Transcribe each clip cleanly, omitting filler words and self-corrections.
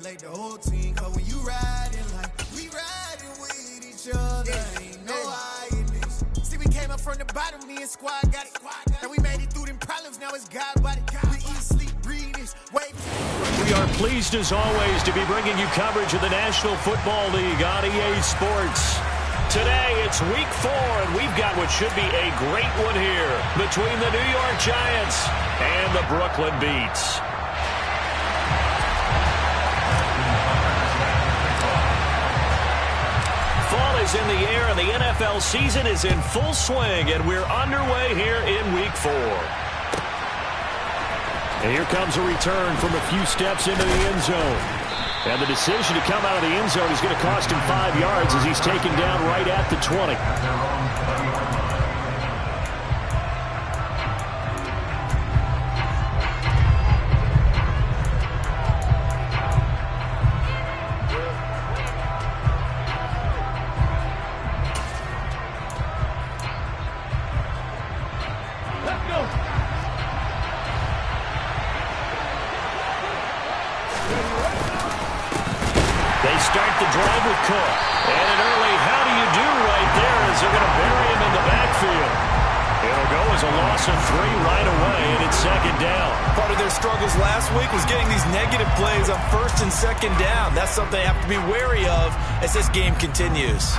Like the whole team, cause when you riding like we riding with each other, ain't no hiding this. See, we came up from the bottom, me and squad got it. And we made it through them problems, now it's God body. We eat, sleep, breathe this, wave. We are pleased as always to be bringing you coverage of the National Football League on EA Sports. Today it's week 4, and we've got what should be a great one here between the New York Giants and the Brooklyn Beats. Fall is in the air, and the NFL season is in full swing, and we're underway here in week 4. And here comes a return from a few steps into the end zone. And the decision to come out of the end zone is going to cost him 5 yards as he's taken down right at the 20. Start the drive with Cook. And an early how do you do right there as they're going to bury him in the backfield. It'll go as a loss of 3 right away, and it's second down. Part of their struggles last week was getting these negative plays on first and second down. That's something they have to be wary of as this game continues.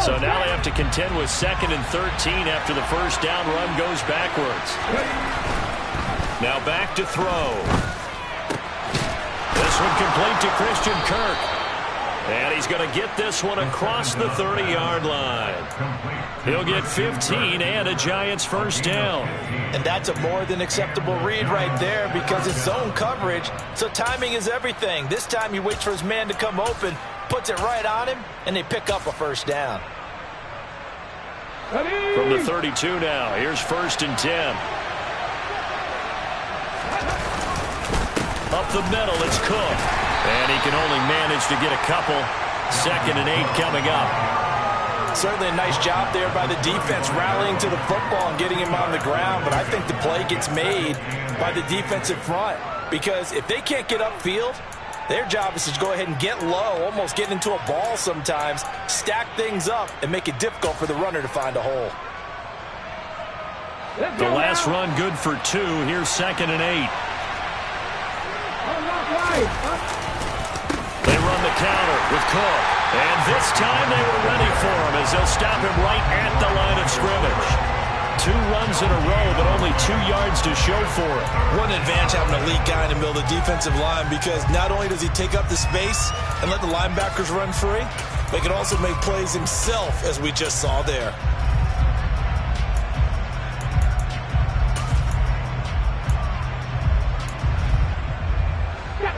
So now they have to contend with 2nd and 13 after the first down run goes backwards. Now back to throw. This one complete to Christian Kirk. And he's going to get this one across the 30-yard line. He'll get 15 and a Giants first down. And that's a more than acceptable read right there because it's zone coverage, so timing is everything. This time he waits for his man to come open, puts it right on him, and they pick up a first down. From the 32 now, here's 1st and 10. Up the middle, it's Cook. And he can only manage to get a couple. 2nd and 8 coming up. Certainly a nice job there by the defense rallying to the football and getting him on the ground, but I think the play gets made by the defensive front because if they can't get upfield, their job is to go ahead and get low, almost get into a ball sometimes, stack things up, and make it difficult for the runner to find a hole. The last run good for 2. Here's 2nd and 8. They run the counter with Cook. And this time they were ready for him as they'll stop him right at the line of scrimmage. 2 runs in a row, but only 2 yards to show for it. What an advantage having an elite guy in the middle of the defensive line because not only does he take up the space and let the linebackers run free, but he can also make plays himself, as we just saw there.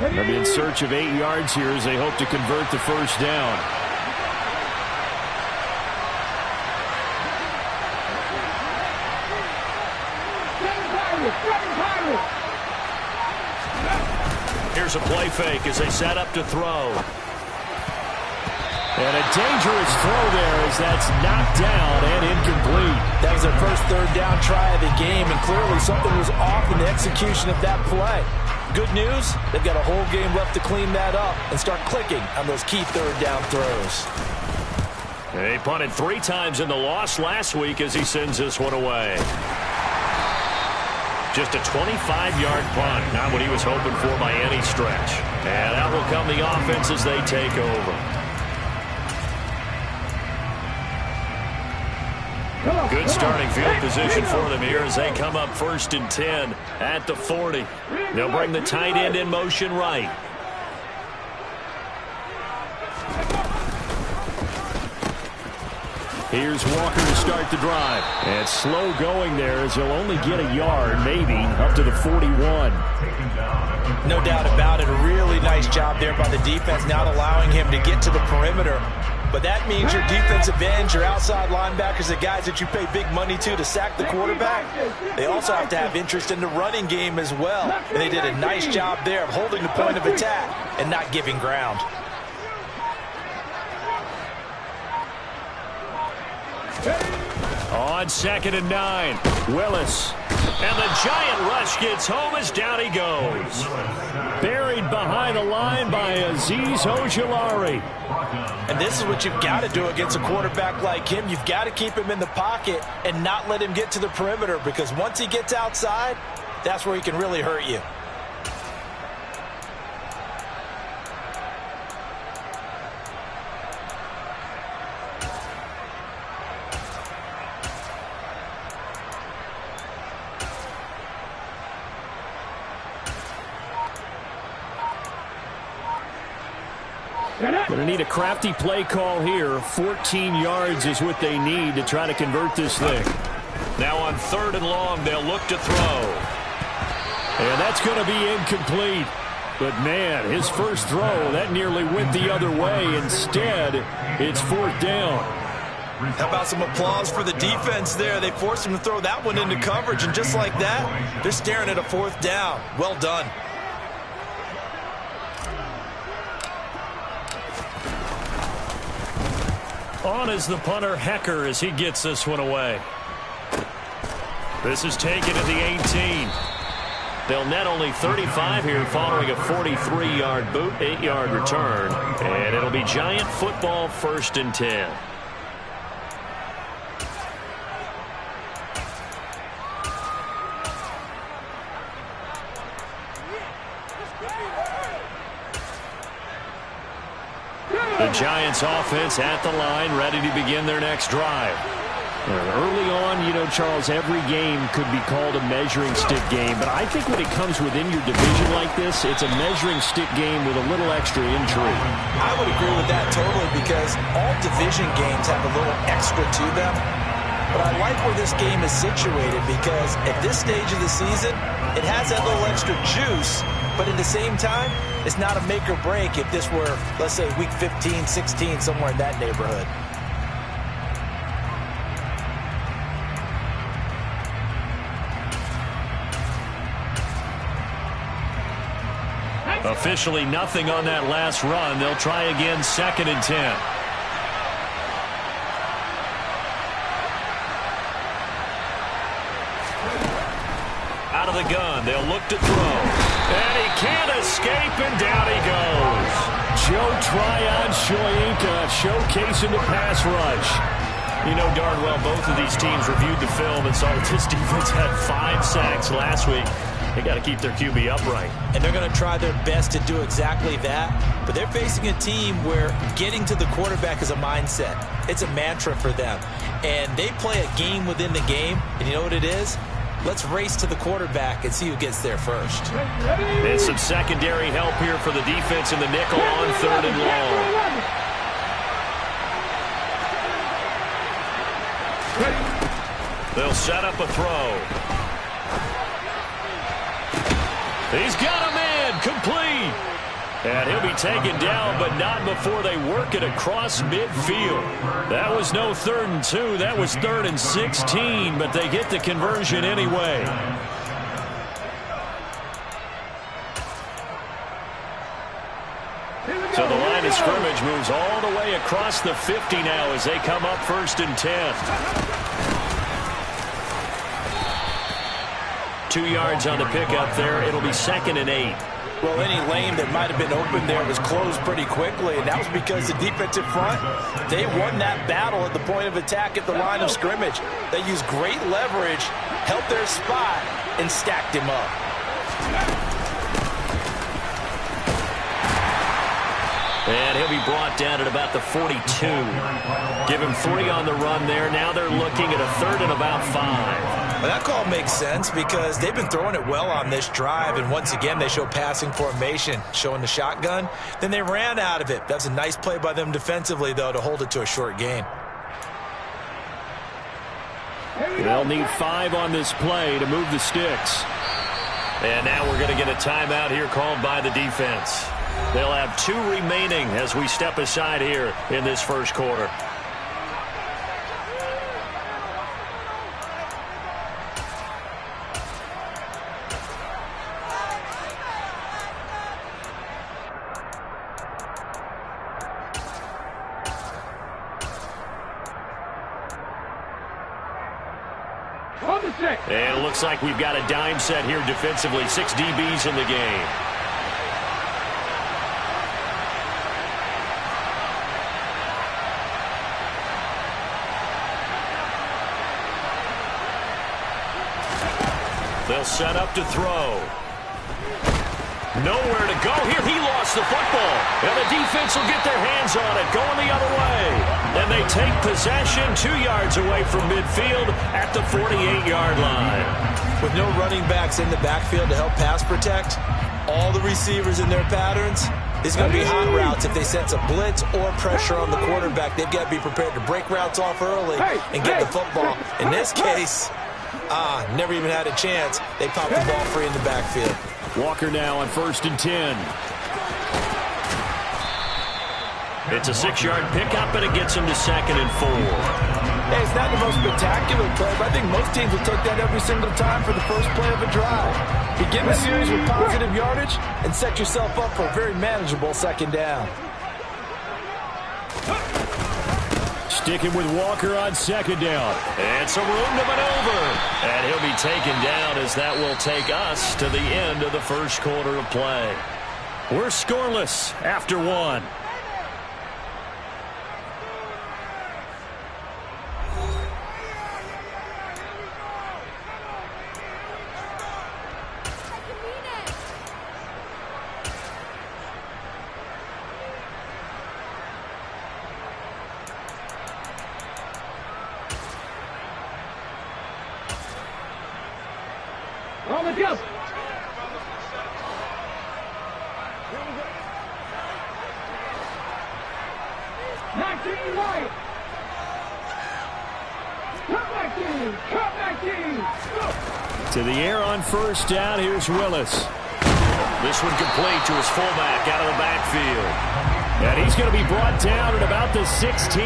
They'll be in search of 8 yards here as they hope to convert the first down. Here's a play fake as they set up to throw. And a dangerous throw there as that's knocked down and incomplete. That was their first 3rd down try of the game, and clearly something was off in the execution of that play. Good news, they've got a whole game left to clean that up and start clicking on those key 3rd down throws. They punted 3 times in the loss last week as he sends this one away. Just a 25-yard punt, not what he was hoping for by any stretch. And out will come the offense as they take over. Good starting field position for them here as they come up 1st and 10 at the 40. They'll bring the tight end in motion right. Here's Walker to start the drive. And slow going there as he'll only get a yard, maybe, up to the 41. No doubt about it. A really nice job there by the defense, not allowing him to get to the perimeter. But that means your defensive ends, your outside linebackers, the guys that you pay big money to sack the quarterback, they also have to have interest in the running game as well. And they did a nice job there of holding the point of attack and not giving ground. On 2nd and 9, Willis. And the giant rush gets home as down he goes. Buried behind the line by Azeez Ojulari. And this is what you've got to do against a quarterback like him. You've got to keep him in the pocket and not let him get to the perimeter, because once he gets outside, that's where he can really hurt you. Going to need a crafty play call here. 14 yards is what they need to try to convert this thing. Now on 3rd and long, they'll look to throw. And that's going to be incomplete. But, man, his first throw, that nearly went the other way. Instead, it's 4th down. How about some applause for the defense there? They forced him to throw that one into coverage, and just like that, they're staring at a 4th down. Well done. On is the punter, Hecker, as he gets this one away. This is taken at the 18. They'll net only 35 here following a 43-yard boot, 8-yard return. And it'll be Giant football, 1st and 10. The Giants offense at the line, ready to begin their next drive. Early on, you know, Charles, every game could be called a measuring stick game. But I think when it comes within your division like this, it's a measuring stick game with a little extra intrigue. I would agree with that totally, because all division games have a little extra to them. But I like where this game is situated, because at this stage of the season, it has that little extra juice. But at the same time, it's not a make or break if this were, let's say, week 15, 16, somewhere in that neighborhood. Officially nothing on that last run. They'll try again, 2nd and 10. Out of the gun, they'll look to throw. And he can't escape, and down he goes. Joe Tryon Shoyinka showcasing the pass rush. You know darn well both of these teams reviewed the film and saw that this defense had 5 sacks last week. They got to keep their QB upright. And they're going to try their best to do exactly that. But they're facing a team where getting to the quarterback is a mindset. It's a mantra for them. And they play a game within the game. And you know what it is? Let's race to the quarterback and see who gets there first. And some secondary help here for the defense in the nickel on 3rd and long. They'll set up a throw. He's got a man, complete. And he'll be taken down, but not before they work it across midfield. That was no 3rd and 2. That was 3rd and 16, but they get the conversion anyway. So the line of scrimmage moves all the way across the 50 now as they come up 1st and 10. 2 yards on the pickup there. It'll be 2nd and 8. Well, any lane that might have been open there was closed pretty quickly, and that was because the defensive front, they won that battle at the point of attack at the line of scrimmage. They used great leverage, helped their spot, and stacked him up. And he'll be brought down at about the 42. Give him 3 on the run there. Now they're looking at a 3rd and about 5. Well, that call makes sense because they've been throwing it well on this drive, and once again they show passing formation, showing the shotgun. Then they ran out of it. That's a nice play by them defensively, though, to hold it to a short gain. They'll need 5 on this play to move the sticks. And now we're going to get a timeout here called by the defense. They'll have 2 remaining as we step aside here in this first quarter. And it looks like we've got a dime set here defensively. 6 DBs in the game. They'll set up to throw. Nowhere to go here. He lost the football. And the defense will get their hands on it, going the other way. And they take possession 2 yards away from midfield at the 48-yard line. With no running backs in the backfield to help pass protect, all the receivers in their patterns, it's going to be hot routes if they sense a blitz or pressure on the quarterback. They've got to be prepared to break routes off early and get the football. In this case, never even had a chance. They popped the ball free in the backfield. Walker now on 1st and 10. It's a 6-yard pickup, and it gets him to 2nd and 4. Hey, it's not the most spectacular play, but I think most teams will take that every single time for the first play of a drive. Begin the series with positive yardage and set yourself up for a very manageable 2nd down. Sticking with Walker on 2nd down. And some room to maneuver. And he'll be taken down as that will take us to the end of the first quarter of play. We're scoreless after 1. To the air on 1st down. Here's Willis. This one complete to his fullback out of the backfield. And he's going to be brought down at about the 16.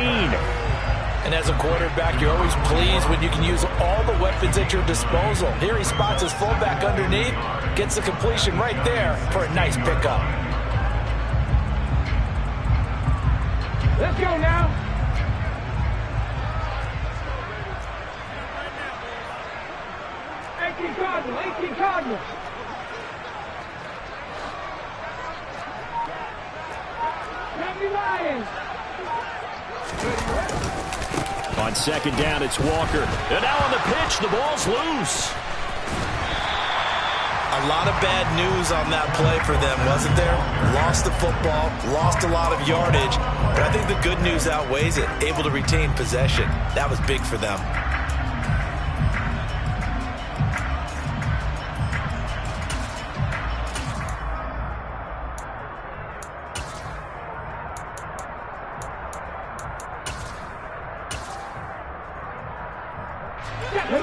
And as a quarterback, you're always pleased when you can use all the weapons at your disposal. Here he spots his fullback underneath, gets the completion right there for a nice pickup. Let's go now. 18 Cardinals. Lions. On 2nd down, it's Walker. And now on the pitch, the ball's loose. A lot of bad news on that play for them, wasn't there? Lost the football, lost a lot of yardage, but I think the good news outweighs it. Able to retain possession. That was big for them.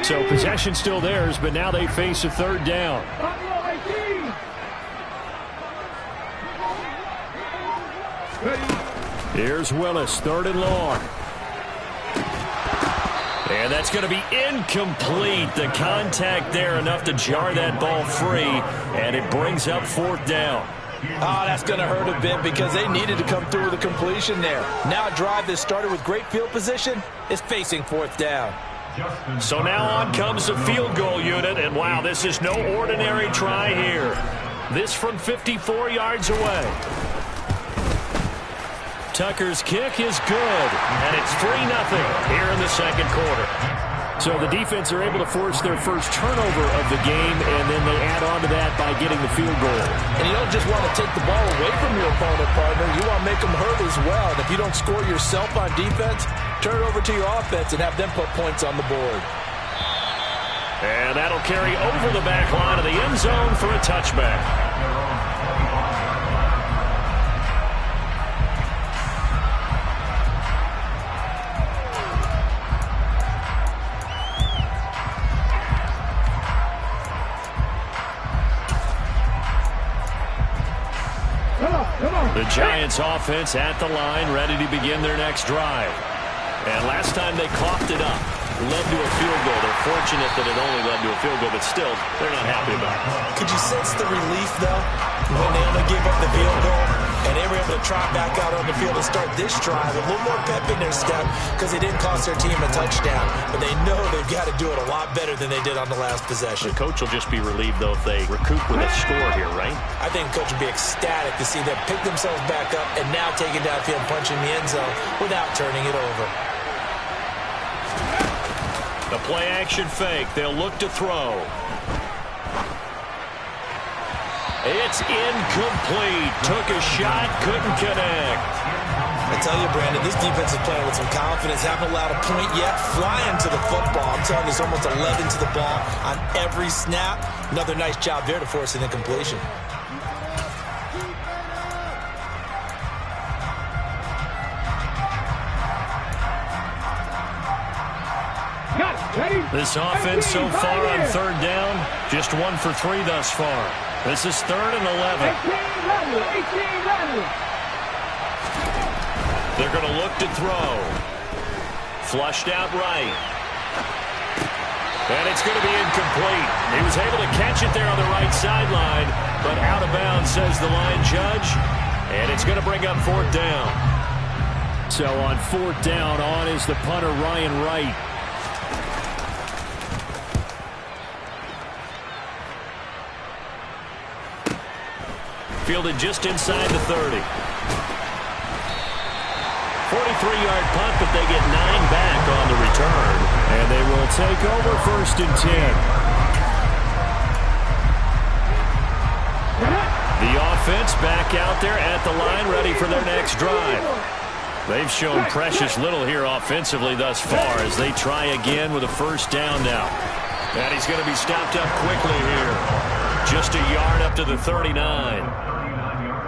So possession still theirs, but now they face a 3rd down. Here's Willis, 3rd and long. And that's going to be incomplete. The contact there enough to jar that ball free, and it brings up 4th down. Oh, that's going to hurt a bit because they needed to come through with a completion there. Now a drive that started with great field position is facing 4th down. So now on comes the field goal unit, and wow, this is no ordinary try here. This from 54 yards away. Tucker's kick is good, and it's 3-0 here in the 2nd quarter. So the defense are able to force their first turnover of the game, and then they add on to that by getting the field goal. And you don't just want to take the ball away from your opponent, partner. You want to make them hurt as well. And if you don't score yourself on defense, turn it over to your offense and have them put points on the board. And that'll carry over the back line of the end zone for a touchback. The Giants offense at the line, ready to begin their next drive. And last time they coughed it up, led to a field goal. They're fortunate that it only led to a field goal, but still, they're not happy about it. Could you sense the relief, though, when they only gave up the field goal? And they were able to trot back out on the field and start this drive with a little more pep in their step because they didn't cost their team a touchdown. But they know they've got to do it a lot better than they did on the last possession. The coach will just be relieved, though, if they recoup with a score here, right? I think the coach will be ecstatic to see them pick themselves back up and now take it downfield and punch in the end zone without turning it over. The play-action fake. They'll look to throw. It's incomplete. Took a shot, couldn't connect. I tell you, Brandon, this defense is playing with some confidence. Haven't allowed a point yet. Flying to the football. I'm telling you, there's almost 11 to the ball on every snap. Another nice job there to force an incompletion. This offense so far on third down, just 1 for 3 thus far. This is 3rd and 11. They're going to look to throw. Flushed out right. And it's going to be incomplete. He was able to catch it there on the right sideline, but out of bounds, says the line judge. And it's going to bring up 4th down. So on 4th down, on is the punter, Ryan Wright. Fielded just inside the 30. 43-yard punt, but they get 9 back on the return. And they will take over 1st and 10. The offense back out there at the line, ready for their next drive. They've shown precious little here offensively thus far as they try again with a 1st down now. And he's going to be stopped up quickly here. Just a yard up to the 39.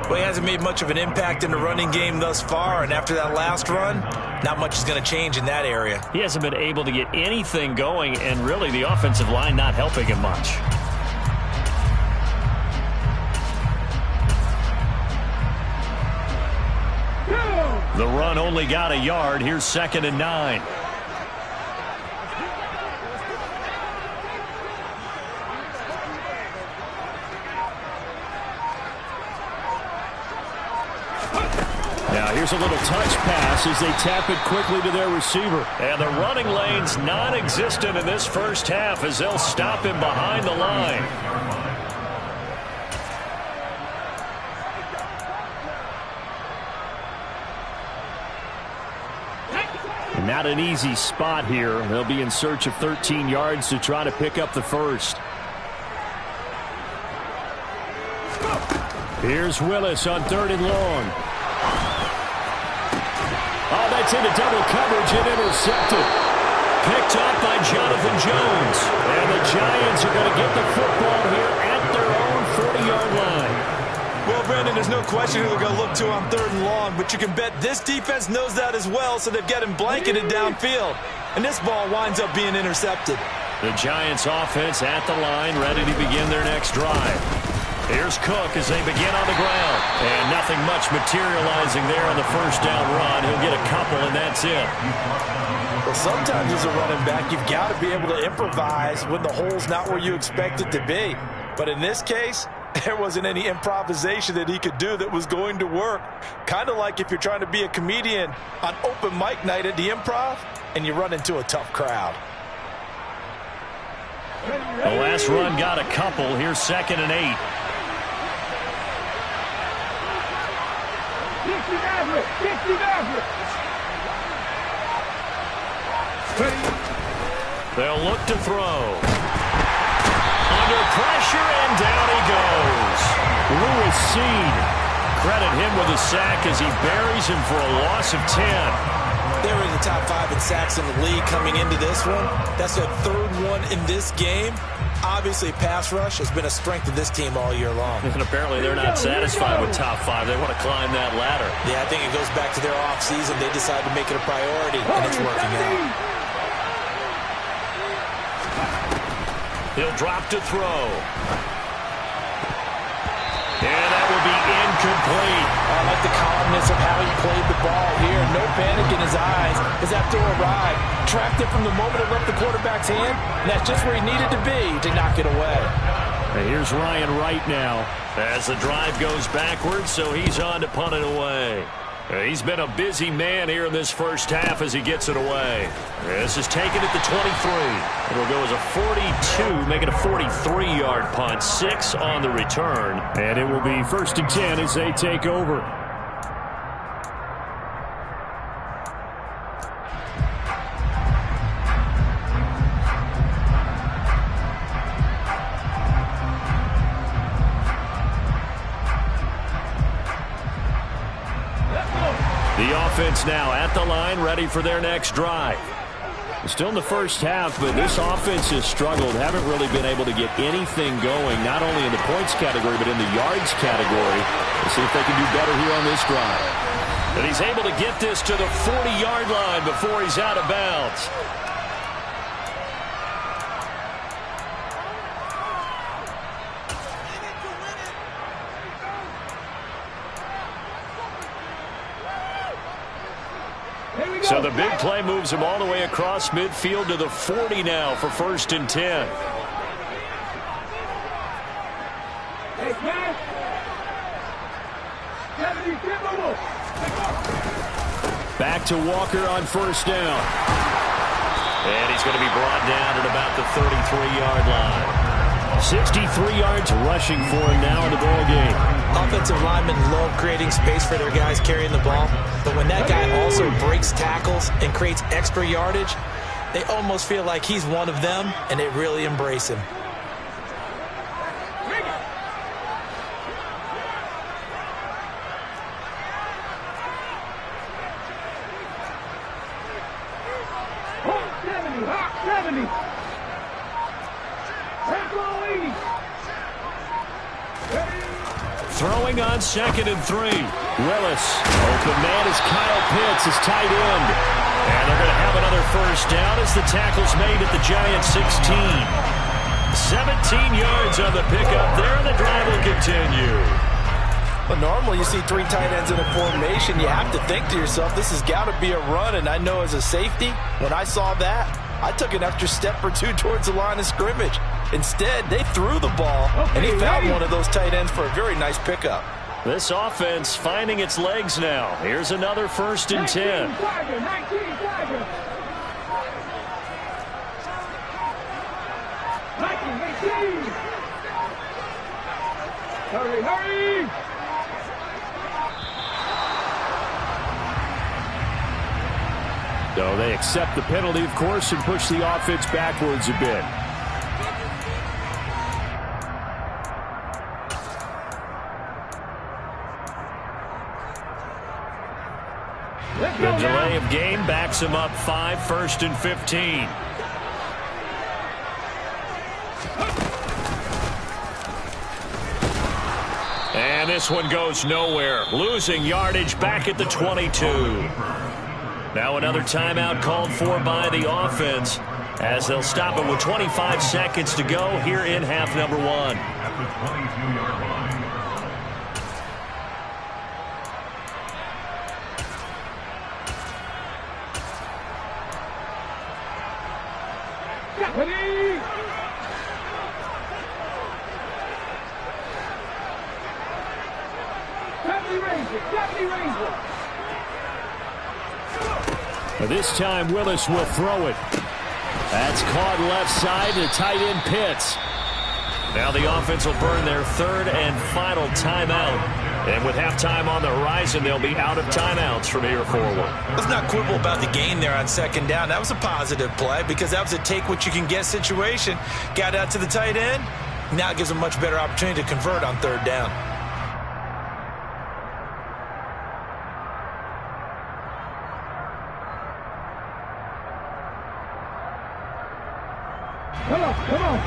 Well, he hasn't made much of an impact in the running game thus far, and after that last run, not much is going to change in that area. He hasn't been able to get anything going, and really the offensive line not helping him much. The run only got a yard. Here's 2nd and 9. Now here's a little touch pass as they tap it quickly to their receiver. And the running lane's non-existent in this first half as they'll stop him behind the line. Not an easy spot here. They'll be in search of 13 yards to try to pick up the 1st. Here's Willis on 3rd and long. Oh, that's into double coverage and intercepted. Picked up by Jonathan Jones. And the Giants are going to get the football here at their own 40-yard line. Well, Brandon, there's no question who they're going to look to on 3rd and long, but you can bet this defense knows that as well, so they've got him blanketed downfield. And this ball winds up being intercepted. The Giants offense at the line, ready to begin their next drive. Here's Cook as they begin on the ground. And nothing much materializing there on the 1st down run. He'll get a couple, and that's it. Well, sometimes as a running back, you've got to be able to improvise when the hole's not where you expect it to be. But in this case, there wasn't any improvisation that he could do that was going to work. Kind of like if you're trying to be a comedian on open mic night at the Improv and you run into a tough crowd. The last run got a couple. Here's 2nd and 8. They'll look to throw. Under pressure, and down he goes. Lewis Seed. Credit him with a sack as he buries him for a loss of 10. They were in the top 5 in sacks in the league coming into this one. That's their 3rd one in this game. Obviously, pass rush has been a strength of this team all year long. And apparently they're not satisfied with top 5. They want to climb that ladder. Yeah, I think it goes back to their offseason. They decided to make it a priority, and it's working out. He'll drop to throw. And that will be incomplete. I like the calmness of how he played the ball here. No panic in his eyes as that throw arrived. Tracked it from the moment it left the quarterback's hand, and that's just where he needed to be to knock it away. And here's Ryan Wright now as the drive goes backwards, so he's on to punt it away. He's been a busy man here in this first half as he gets it away. This is taken at the 23. It'll go as a 42, making a 43-yard punt. 6 on the return. And it will be 1st and 10 as they take over. The offense now at the line, ready for their next drive. Still in the first half, but this offense has struggled. Haven't really been able to get anything going, not only in the points category, but in the yards category. We'll see if they can do better here on this drive. And he's able to get this to the 40-yard line before he's out of bounds. So the big play moves him all the way across midfield to the 40 now for 1st and 10. Back to Walker on 1st down. And he's going to be brought down at about the 33-yard line. 63 yards rushing for him now in the ball game. Offensive linemen love creating space for their guys carrying the ball, but when that guy also breaks tackles and creates extra yardage, they almost feel like he's one of them, and they really embrace him. Throwing on 2nd and 3. Willis. Open man is Kyle Pitts, his tight end. And they're going to have another 1st down as the tackle's made at the Giants 16. 17 yards on the pickup there, and the drive will continue. Well, normally you see 3 tight ends in a formation. You have to think to yourself, this has got to be a run. And I know as a safety, when I saw that, I took an extra step or 2 towards the line of scrimmage. Instead, they threw the ball, and he found one of those tight ends for a very nice pickup. This offense finding its legs now. Here's another 1st and 10. Hurry, hurry! So they accept the penalty, of course, and push the offense backwards a bit. The delay of game backs him up 5, 1st and 15. And this one goes nowhere. Losing yardage back at the 22. Now another timeout called for by the offense as they'll stop it with 25 seconds to go here in half number 1. At the 22-yard line. This time Willis will throw it. That's caught left side to tight end Pitts. Now the offense will burn their 3rd and final timeout. And with halftime on the horizon, they'll be out of timeouts from here forward. Let's not quibble about the gain there on 2nd down. That was a positive play because that was a take-what-you-can-get situation. Got out to the tight end. Now it gives a much better opportunity to convert on 3rd down.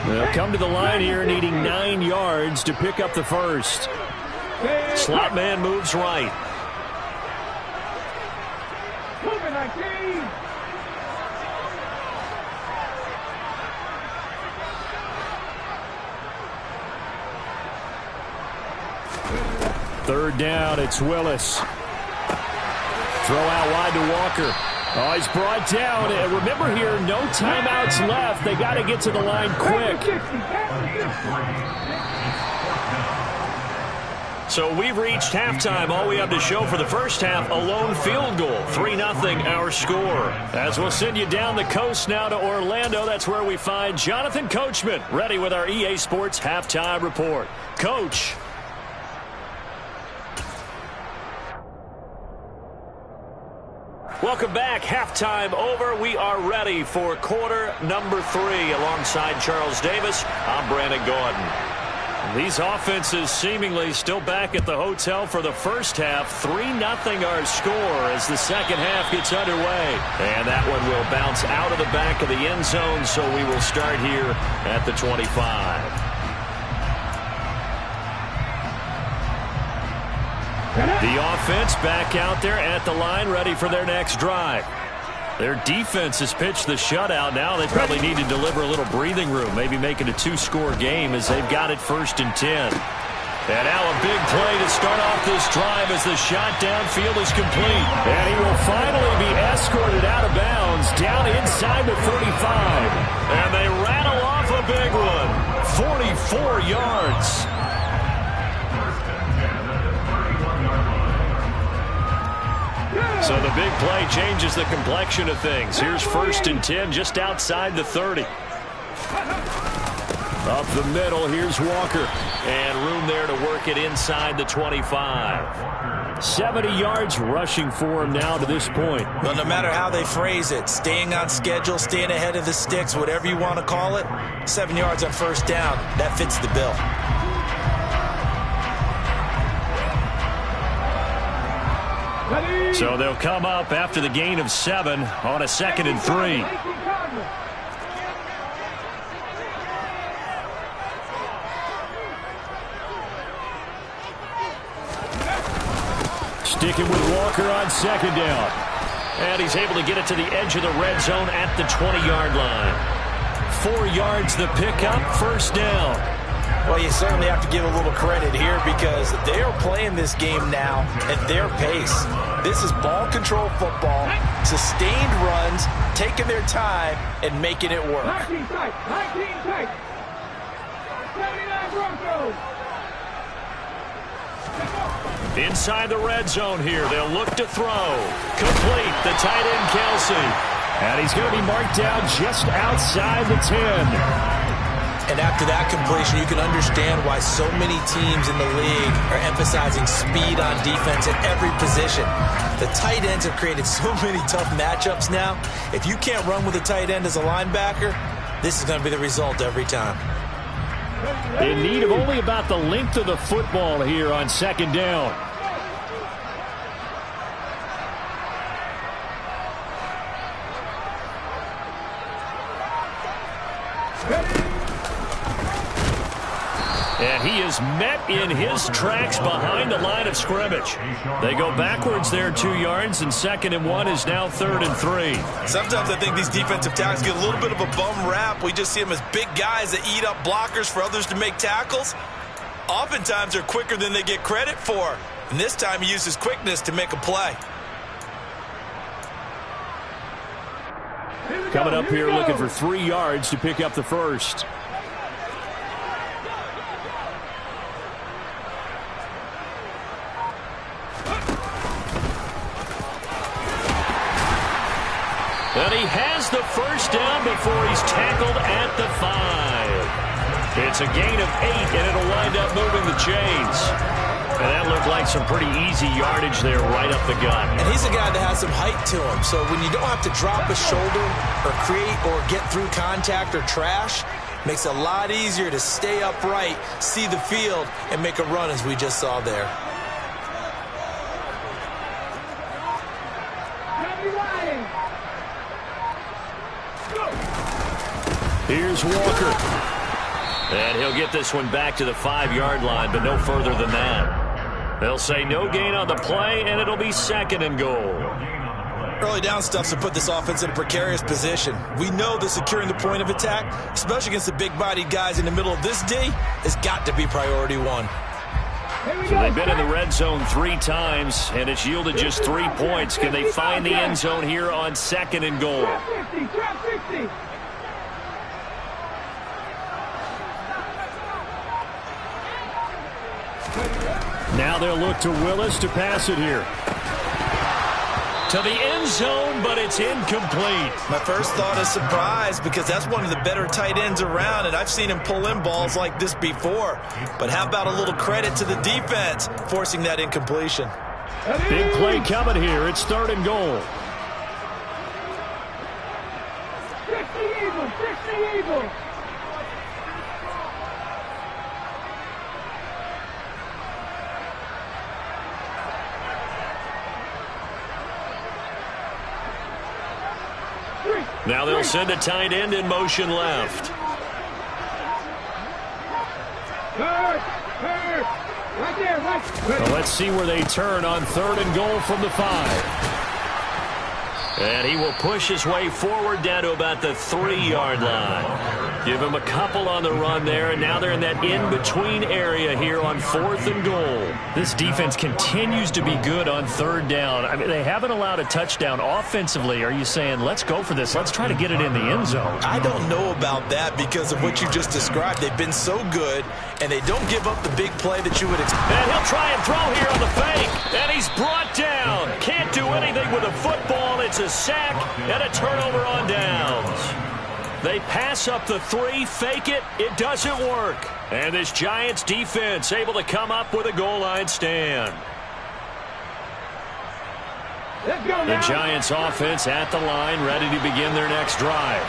They'll come to the line here needing 9 yards to pick up the 1st. Slot man moves right. Third down, it's Willis. Throw out wide to Walker. Oh, he's brought down. And remember here, no timeouts left. They got to get to the line quick. So we've reached halftime. All we have to show for the first half, a lone field goal. 3-0 our score. As we'll send you down the coast now to Orlando, that's where we find Jonathan Coachman, ready with our EA Sports halftime report. Coach. Welcome back. Halftime over. We are ready for quarter number 3. Alongside Charles Davis, I'm Brandon Gordon. These offenses seemingly still back at the hotel for the first half. 3-0 our score as the second half gets underway. And that one will bounce out of the back of the end zone, so we will start here at the 25. The offense back out there at the line, ready for their next drive. Their defense has pitched the shutout. Now they probably need to deliver a little breathing room, maybe make it a 2-score game as they've got it 1st and 10. And now a big play to start off this drive as the shot downfield is complete. And he will finally be escorted out of bounds down inside the 45. And they rattle off a big one, 44 yards. So the big play changes the complexion of things. Here's 1st and 10 just outside the 30. Up the middle, here's Walker. And room there to work it inside the 25. 70 yards rushing for him now to this point. Well, no matter how they phrase it, staying on schedule, staying ahead of the sticks, whatever you want to call it, 7 yards on 1st down, that fits the bill. So they'll come up after the gain of 7 on a 2nd and 3. Sticking with Walker on 2nd down. And he's able to get it to the edge of the red zone at the 20-yard line. 4 yards the pickup, 1st down. Well, you certainly have to give a little credit here because they are playing this game now at their pace. This is ball control football, sustained runs, taking their time, and making it work. 19 tight. 79 Broncos. Inside the red zone here, they'll look to throw. Complete, the tight end Kelsey. And he's going to be marked down just outside the 10. And after that completion, you can understand why so many teams in the league are emphasizing speed on defense at every position. The tight ends have created so many tough matchups now. If you can't run with a tight end as a linebacker, this is going to be the result every time. In need of only about the length of the football here on 2nd down. And he is met in his tracks behind the line of scrimmage. They go backwards there 2 yards, and 2nd and 1 is now 3rd and 3. Sometimes I think these defensive tackles get a little bit of a bum rap. We just see them as big guys that eat up blockers for others to make tackles. Oftentimes they're quicker than they get credit for. And this time he used his quickness to make a play. Coming up here looking for 3 yards to pick up the 1st. And he has the 1st down before he's tackled at the 5. It's a gain of 8, and it'll wind up moving the chains. And that looked like some pretty easy yardage there right up the gut. And he's a guy that has some height to him. So when you don't have to drop a shoulder or create or get through contact or trash, makes it a lot easier to stay upright, see the field, and make a run as we just saw there. Here's Walker. And he'll get this one back to the 5-yard line, but no further than that. They'll say no gain on the play, and it'll be 2nd and goal. Early down stuff to put this offense in a precarious position. We know that securing the point of attack, especially against the big-bodied guys in the middle of this D, has got to be priority 1. So they've been in the red zone 3 times, and it's yielded just 3 points. Can they find the end zone here on 2nd and goal? Trap 50. Now they'll look to Willis to pass it here. To the end zone, but it's incomplete. My first thought is surprise, because that's one of the better tight ends around, and I've seen him pull in balls like this before. But how about a little credit to the defense forcing that incompletion? Big play coming here. It's 3rd and goal. 60 Eagles, 60 Eagles. Now they'll send a tight end in motion left. Right there, right. Well, let's see where they turn on 3rd and goal from the 5. And he will push his way forward down to about the 3-yard line. Give him a couple on the run there, and now they're in that in-between area here on 4th and goal. This defense continues to be good on 3rd down. I mean, they haven't allowed a touchdown offensively. Are you saying, let's go for this, let's try to get it in the end zone? I don't know about that because of what you just described. They've been so good, and they don't give up the big play that you would expect. And he'll try and throw here on the fake, and he's brought down. Can't do anything with a football. It's a sack and a turnover on downs. They pass up the 3, fake it, it doesn't work. And this Giants defense able to come up with a goal line stand. The Giants offense at the line, ready to begin their next drive.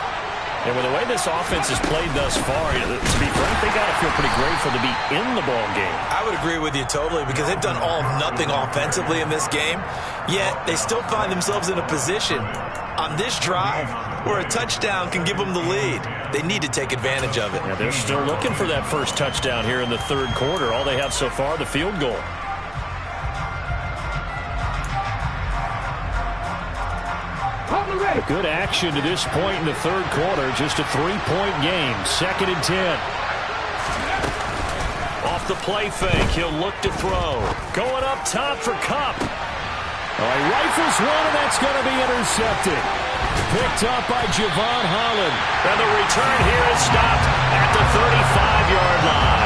And with the way this offense has played thus far, to be frank, they got to feel pretty grateful to be in the ball game. I would agree with you totally, because they've done all of nothing offensively in this game, yet they still find themselves in a position on this drive where a touchdown can give them the lead. They need to take advantage of it. Yeah, they're still looking for that first touchdown here in the 3rd quarter. All they have so far, the field goal. Good action to this point in the 3rd quarter. Just a 3-point game. 2nd and 10. Off the play fake, he'll look to throw. Going up top for Kupp. Oh, he rifles one, and that's going to be intercepted. Picked up by Javon Holland. And the return here is stopped at the 35-yard line.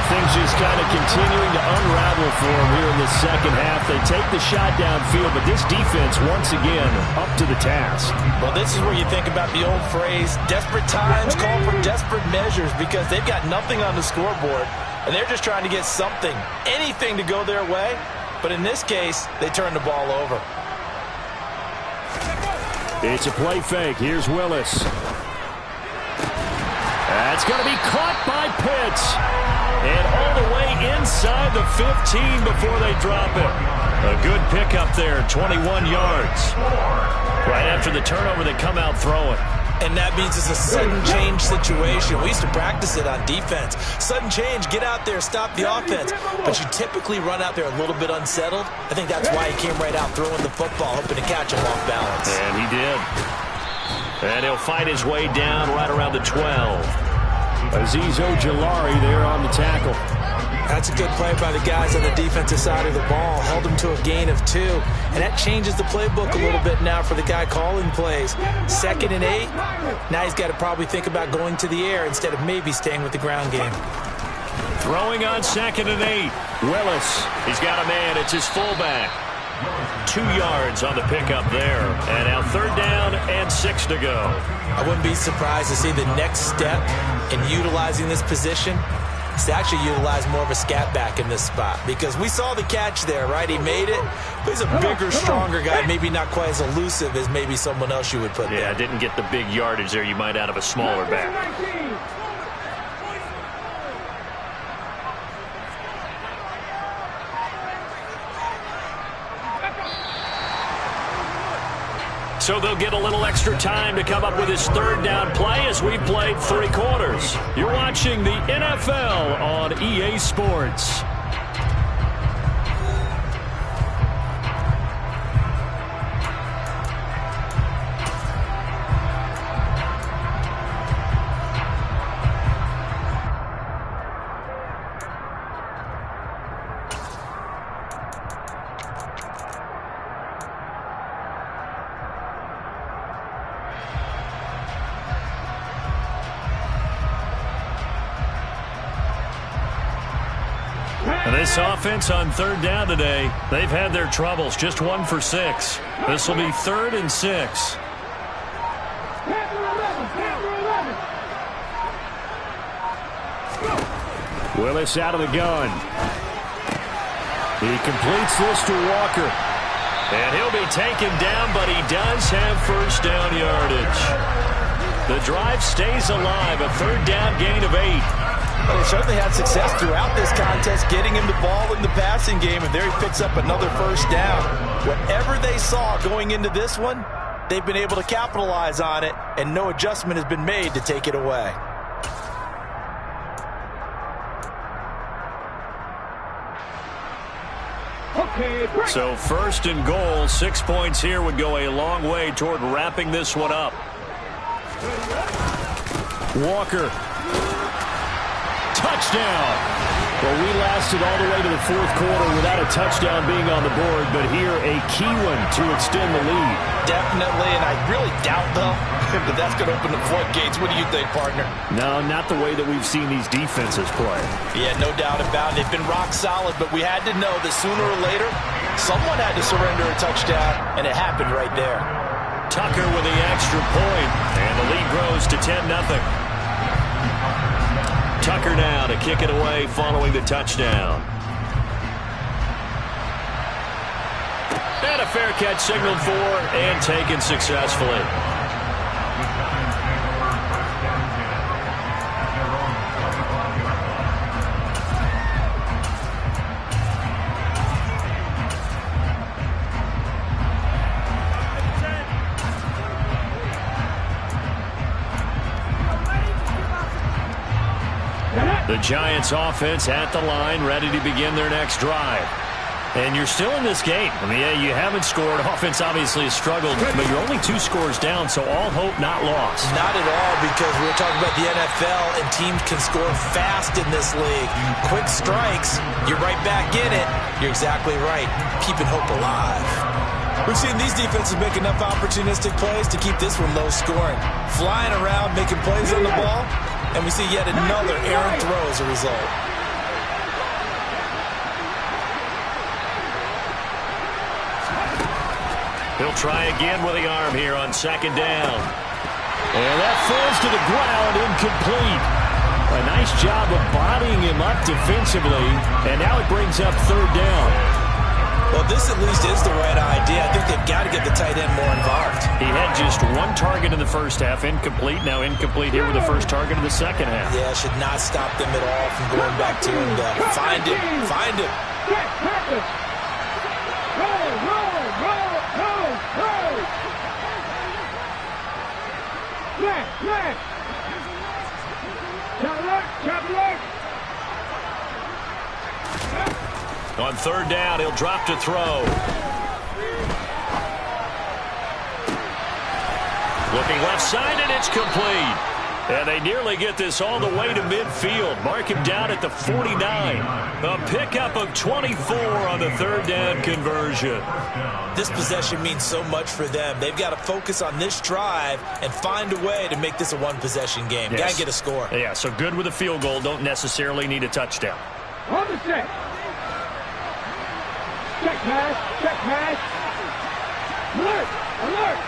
Things just kind of continuing to unravel for them here in the 2nd half. They take the shot downfield, but this defense, once again, up to the task. Well, this is where you think about the old phrase, desperate times call for desperate measures, because they've got nothing on the scoreboard, and they're just trying to get something, anything to go their way. But in this case, they turn the ball over. It's a play fake. Here's Willis. That's going to be caught by Pitts. And all the way inside the 15 before they drop it. A good pickup there, 21 yards. Right after the turnover, they come out throwing. And that means it's a sudden change situation. We used to practice it on defense. Sudden change, get out there, stop the offense. But you typically run out there a little bit unsettled. I think that's why he came right out throwing the football, hoping to catch him off balance. And he did. And he'll fight his way down right around the 12. Azeez Ojulari there on the tackle. That's a good play by the guys on the defensive side of the ball. Held him to a gain of 2. And that changes the playbook a little bit now for the guy calling plays. 2nd and 8. Now he's got to probably think about going to the air instead of maybe staying with the ground game. Throwing on 2nd and 8. Willis. He's got a man. It's his fullback. 2 yards on the pickup there. And now 3rd down and 6 to go. I wouldn't be surprised to see the next step in utilizing this position is to actually utilize more of a scat back in this spot, because we saw the catch there, right? He made it, but he's a bigger, stronger guy, maybe not quite as elusive as maybe someone else you would put there. Yeah, didn't get the big yardage there you might out of a smaller back. So they'll get a little extra time to come up with his 3rd down play as we played 3 quarters. You're watching the NFL on EA Sports. This offense on third down today, they've had their troubles. Just 1 for 6. This will be 3rd and 6. Willis out of the gun. He completes this to Walker. And he'll be taken down, but he does have first down yardage. The drive stays alive. A 3rd down gain of 8. Well, they certainly had success throughout this contest, getting him the ball in the passing game, and there he picks up another first down. Whatever they saw going into this one, they've been able to capitalize on it, and no adjustment has been made to take it away. So 1st and goal, 6 points here would go a long way toward wrapping this one up. Walker. Touchdown. Well, we lasted all the way to the 4th quarter without a touchdown being on the board, but here a key one to extend the lead. Definitely, and I really doubt, though, that that's going to open the floodgates. What do you think, partner? No, not the way that we've seen these defenses play. Yeah, no doubt about it. They've been rock solid, but we had to know that sooner or later, someone had to surrender a touchdown, and it happened right there. Tucker with the extra point, and the lead grows to 10-0. Tucker now to kick it away following the touchdown. And a fair catch signaled for and taken successfully. The Giants offense at the line, ready to begin their next drive. And you're still in this game. I mean, yeah, you haven't scored. Offense obviously has struggled, but you're only 2 scores down, so all hope not lost. Not at all, because we're talking about the NFL, and teams can score fast in this league. Quick strikes, you're right back in it. You're exactly right. Keeping hope alive. We've seen these defenses make enough opportunistic plays to keep this one low scoring. Flying around, making plays on the ball, and we see yet another errant throw as a result. He'll try again with the arm here on 2nd down. And that falls to the ground, incomplete. A nice job of bodying him up defensively, and now it brings up 3rd down. Well, this at least is the right idea. I think they've got to get the tight end more involved. He had just 1 target in the first half, incomplete. Now incomplete here with the first target of the second half. Yeah, should not stop them at all from going back to him. Find him. Find him. On 3rd down, he'll drop to throw. Looking left side, and it's complete. And they nearly get this all the way to midfield. Mark him down at the 49. A pickup of 24 on the 3rd down conversion. This possession means so much for them. They've got to focus on this drive and find a way to make this a one-possession game. Yes. Got to get a score. Yeah, so good with a field goal. Don't necessarily need a touchdown. On the set. Check pass. Check pass. Alert. Alert.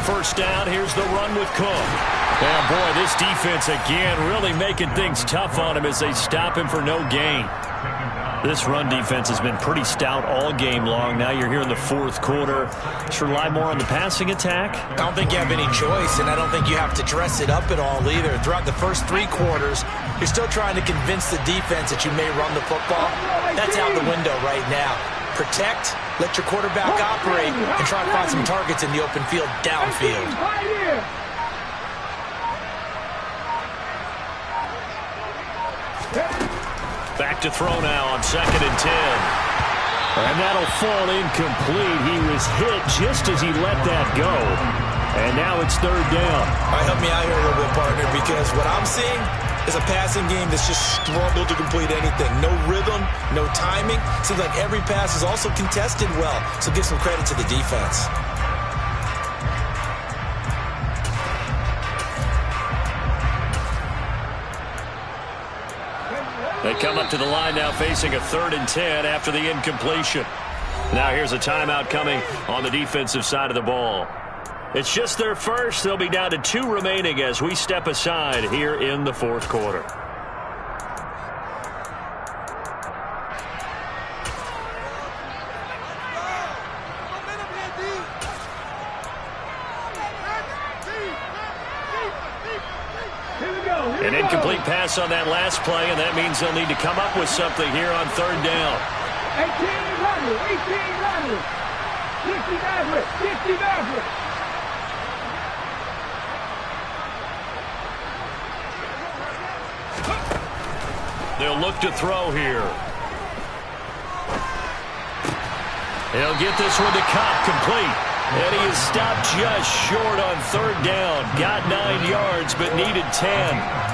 First down, here's the run with Cook. And boy, this defense again really making things tough on him as they stop him for no gain. This run defense has been pretty stout all game long. Now you're here in the 4th quarter. Should rely more on the passing attack? I don't think you have any choice, and I don't think you have to dress it up at all either. Throughout the first 3 quarters, you're still trying to convince the defense that you may run the football. That's out the window right now. Protect, let your quarterback operate, and try to find some targets in the open field downfield. Back to throw now on 2nd and 10. And that'll fall incomplete. He was hit just as he let that go. And now it's 3rd down. All right, help me out here a little bit, partner, because what I'm seeing is a passing game that's just struggled to complete anything. No rhythm, no timing. Seems like every pass is also contested well, so give some credit to the defense. They come up to the line now facing a 3rd and 10 after the incompletion. Now here's a timeout coming on the defensive side of the ball. It's just their first. They'll be down to 2 remaining as we step aside here in the 4th quarter. An incomplete pass on that last play, and that means they'll need to come up with something here on 3rd down. 18 They'll look to throw here. He'll get this one to Cobb, complete. And he is stopped just short on 3rd down. Got 9 yards, but needed 10.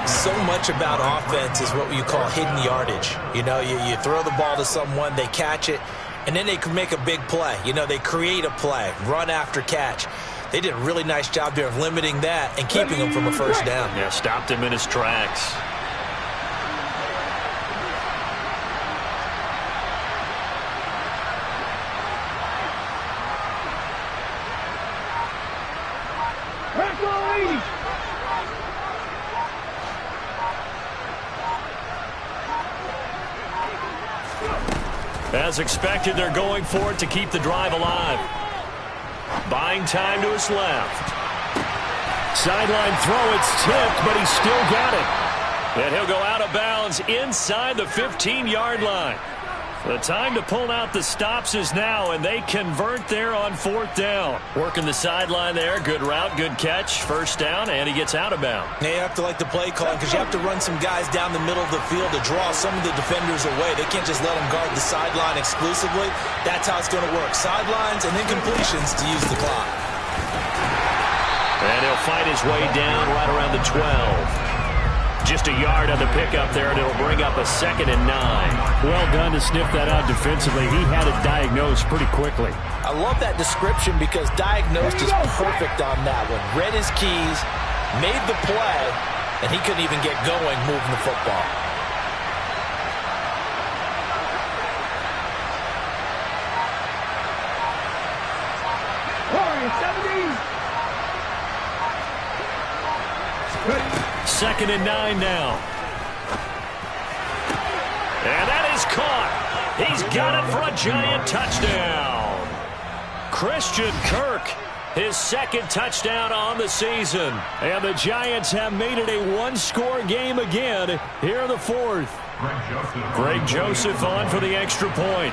So much about offense is what you call hidden yardage. You know, you throw the ball to someone, they catch it, and then they can make a big play. You know, they create a play, run after catch. They did a really nice job there of limiting that and keeping him from a 1st down. Yeah, stopped him in his tracks. As expected, they're going for it to keep the drive alive. Buying time to his left. Sideline throw, it's tipped, but he's still got it. And he'll go out of bounds inside the 15-yard line. The time to pull out the stops is now, and they convert there on 4th down. Working the sideline there. Good route, good catch. 1st down, and he gets out of bounds. Now you have to like the play calling because you have to run some guys down the middle of the field to draw some of the defenders away. They can't just let them guard the sideline exclusively. That's how it's going to work. Sidelines and then completions to use the clock. And he'll fight his way down right around the 12. Just a yard on the pickup there, and it'll bring up a 2nd and 9. Well done to sniff that out defensively. He had it diagnosed pretty quickly. I love that description because diagnosed is perfect on that one. Read his keys, made the play, and he couldn't even get going moving the football. Good. 2nd and 9 now. And that is caught. He's got it for a giant touchdown. Christian Kirk, his 2nd touchdown on the season. And the Giants have made it a 1-score game again here in the 4th. Greg Joseph on for the extra point.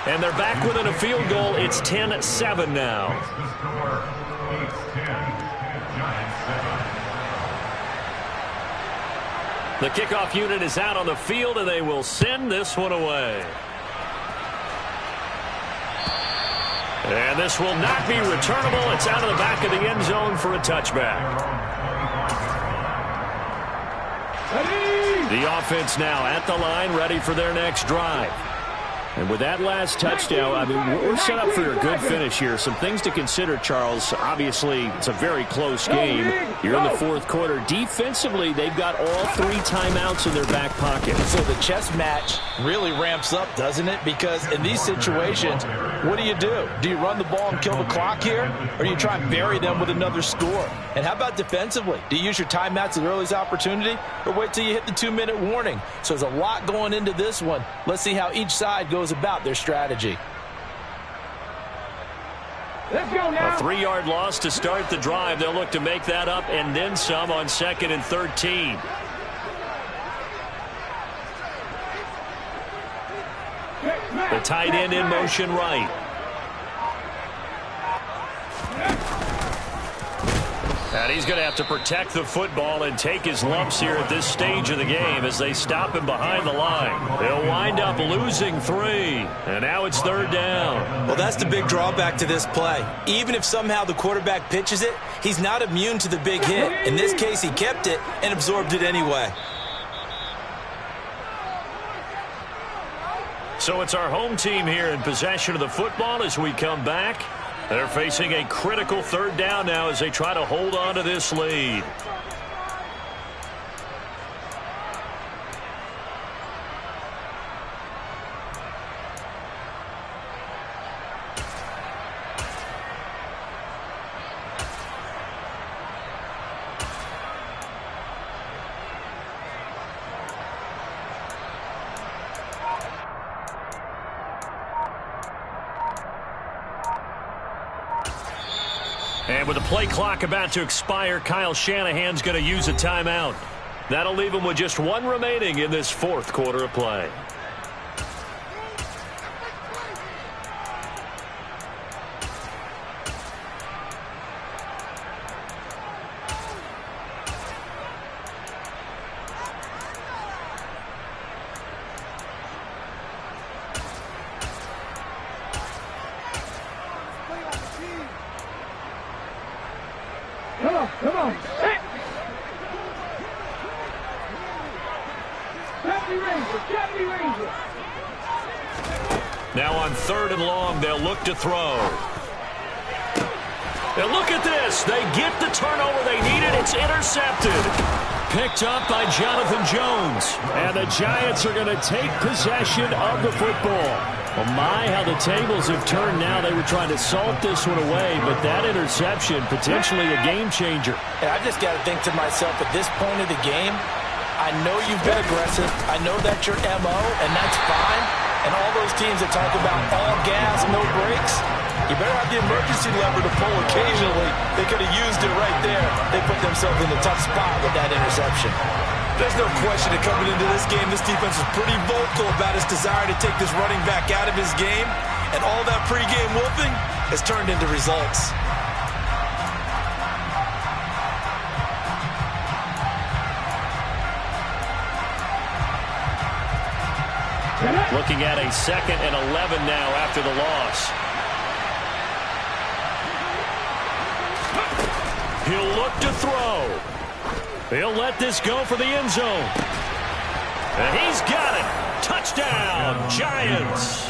And they're back within a field goal. It's 10-7 now. The kickoff unit is out on the field, and they will send this one away. And this will not be returnable. It's out of the back of the end zone for a touchback. The offense now at the line, ready for their next drive. And with that last touchdown, I mean, we're set up for a good finish here. Some things to consider, Charles. Obviously, it's a very close game. You're in the 4th quarter. Defensively, they've got all 3 timeouts in their back pocket. So the chess match really ramps up, doesn't it? Because in these situations, what do? Do you run the ball and kill the clock here? Or do you try and bury them with another score? And how about defensively? Do you use your timeouts at the earliest opportunity? Or wait till you hit the 2-minute warning? So there's a lot going into this one. Let's see how each side goes about their strategy. Let's go now. A 3-yard loss to start the drive. They'll look to make that up and then some on 2nd and 13. The tight end in motion right. And he's going to have to protect the football and take his lumps here at this stage of the game as they stop him behind the line. They'll wind up losing 3. And now it's 3rd down. Well, that's the big drawback to this play. Even if somehow the quarterback pitches it, he's not immune to the big hit. In this case, he kept it and absorbed it anyway. So it's our home team here in possession of the football as we come back. They're facing a critical third down now as they try to hold on to this lead. And with the play clock about to expire, Kyle Shanahan's going to use a timeout. That'll leave him with just one remaining in this fourth quarter of play. Come on. Deputy Ranger. Now on 3rd and long, they'll look to throw. And look at this. They get the turnover they needed. It's intercepted. Picked up by Jonathan Jones. And the Giants are going to take possession of the football. Well, my, how the tables have turned now. They were trying to salt this one away, but that interception, potentially a game changer. And I just got to think to myself, at this point of the game, I know you've been aggressive. I know that's your MO, and that's fine. And all those teams that talk about all gas, no brakes, you better have the emergency lever to pull occasionally. They could have used it right there. They put themselves in a tough spot with that interception. There's no question that coming into this game, this defense was pretty vocal about its desire to take this running back out of his game. And all that pregame whooping has turned into results. Looking at a 2nd and 11 now after the loss. He'll look to throw. He'll let this go for the end zone. And he's got it. Touchdown, Giants.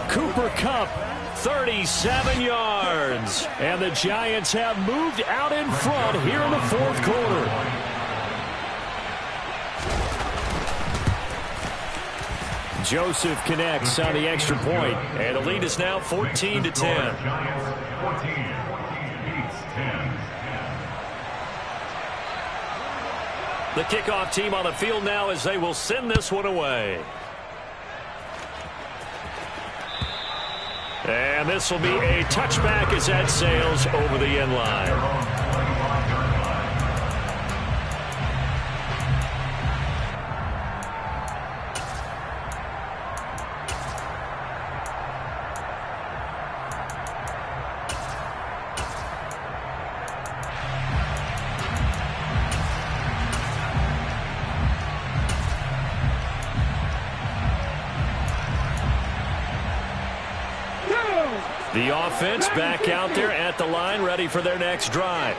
Cooper Kupp, 37 yards. And the Giants have moved out in front here in the fourth quarter. Joseph connects on the extra point, and the lead is now 14-10. The kickoff team on the field now as they will send this one away. And this will be a touchback as that sails over the end line. The offense back out there at the line, ready for their next drive.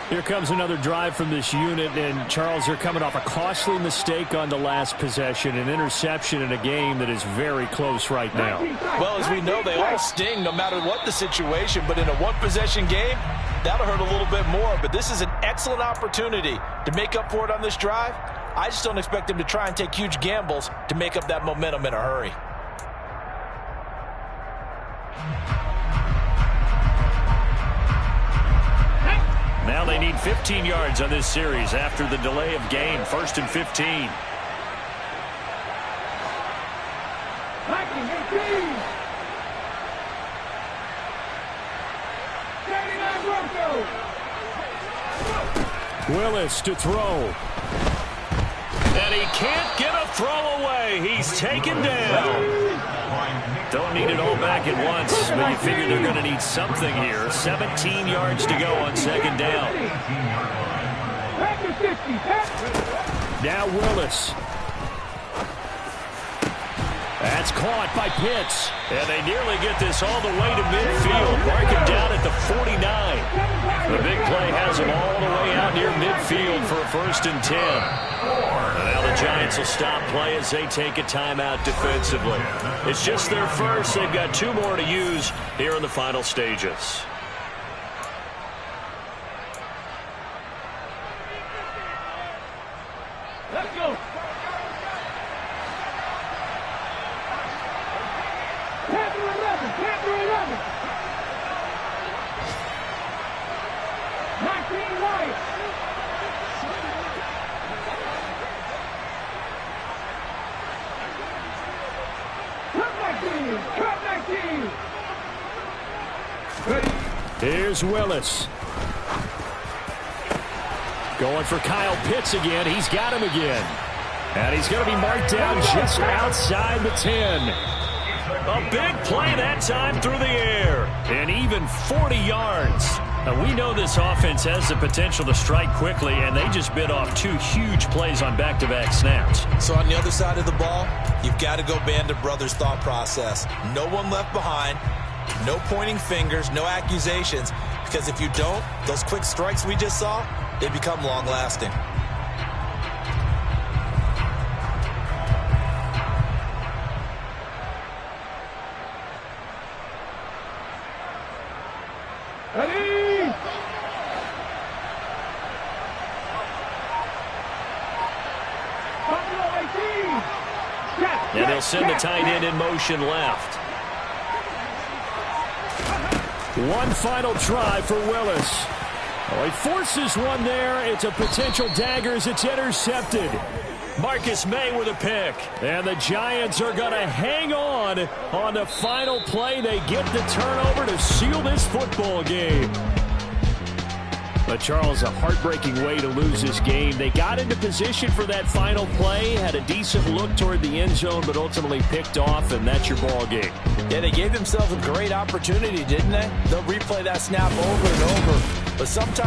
Here comes another drive from this unit, and Charles, they're coming off a costly mistake on the last possession, an interception in a game that is very close right now. Well, as we know, they all sting no matter what the situation, but in a one-possession game, that'll hurt a little bit more. But this is an excellent opportunity to make up for it on this drive. I just don't expect them to try and take huge gambles to make up that momentum in a hurry. Now they need 15 yards on this series after the delay of game. 1st and 15. Willis to throw. And he can't get a throw away. He's taken down. Don't need it all back at once, but you figure they're going to need something here. 17 yards to go on 2nd down. Now Willis. That's caught by Pitts. And they nearly get this all the way to midfield. Mark it down at the 49. The big play has them all the way out near midfield for a 1st and 10. And now the Giants will stop play as they take a timeout defensively. It's just their first. They've got 2 more to use here in the final stages. Let's go. Panther 11, Panther 11. 19 right. Cut 19. Ready. Here's Willis. Going for Kyle Pitts again. He's got him again. And he's going to be marked down just outside the 10. A big play that time through the air. And even 40 yards. Now, we know this offense has the potential to strike quickly, and they just bit off 2 huge plays on back-to-back snaps. So on the other side of the ball, you've got to go Band of Brothers thought process. No one left behind. No pointing fingers. No accusations. Because if you don't, those quick strikes we just saw, they become long-lasting. Ready. And they'll send the tight end in motion left. One final try for Willis. Oh, he forces one there. It's a potential dagger as it's intercepted. Marcus May with a pick. And the Giants are going to hang on the final play. They get the turnover to seal this football game. But, Charles, a heartbreaking way to lose this game. They got into position for that final play, had a decent look toward the end zone, but ultimately picked off, and that's your ball game. Yeah, they gave themselves a great opportunity, didn't they? They'll replay that snap over and over. But sometimes